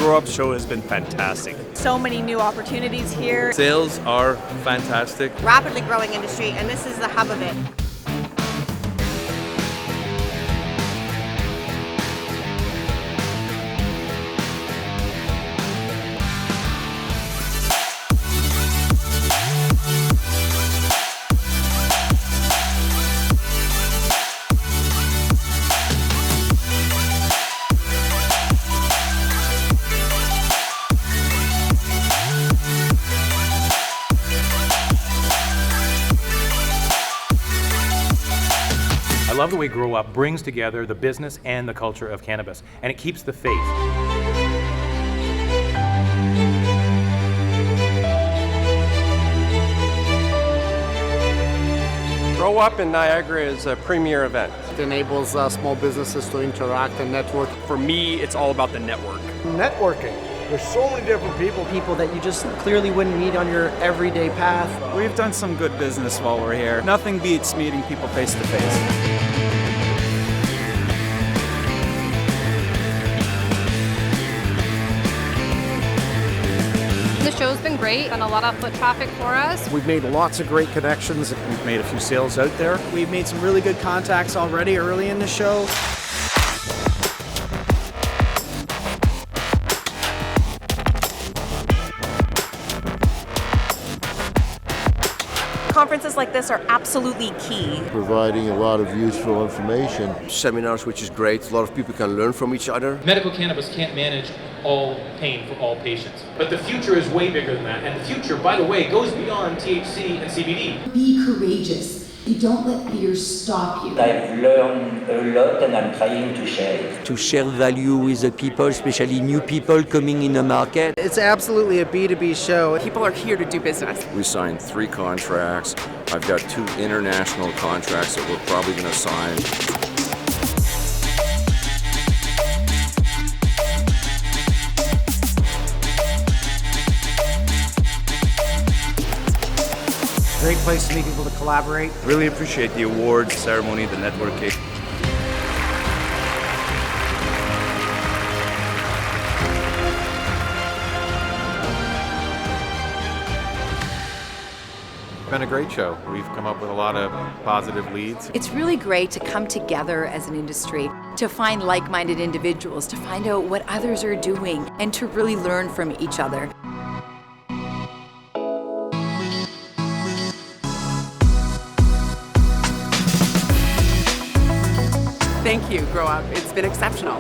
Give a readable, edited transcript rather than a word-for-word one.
Grow Up show has been fantastic. So many new opportunities here. Sales are fantastic. Rapidly growing industry, and this is the hub of it. I love the way Grow Up brings together the business and the culture of cannabis, and it keeps the faith. Grow Up in Niagara is a premier event. It enables small businesses to interact and network. For me, it's all about the network. Networking. There's so many different people that you just clearly wouldn't meet on your everyday path. We've done some good business while we're here. Nothing beats meeting people face to face. The show's been great and a lot of foot traffic for us. We've made lots of great connections. We've made a few sales out there. We've made some really good contacts already early in the show. Conferences like this are absolutely key. Providing a lot of useful information. Seminars, which is great. A lot of people can learn from each other. Medical cannabis can't manage all pain for all patients. But the future is way bigger than that. And the future, by the way, goes beyond THC and CBD. Be courageous. You don't let fears stop you. I've learned a lot and I'm trying to share it. To share value with the people, especially new people coming in the market. It's absolutely a B2B show. People are here to do business. We signed 3 contracts. I've got 2 international contracts that we're probably going to sign. Great place to meet people, to collaborate. Really appreciate the awards ceremony, the networking. It's been a great show. We've come up with a lot of positive leads. It's really great to come together as an industry, to find like-minded individuals, to find out what others are doing, and to really learn from each other. Thank you, Grow Up. It's been exceptional.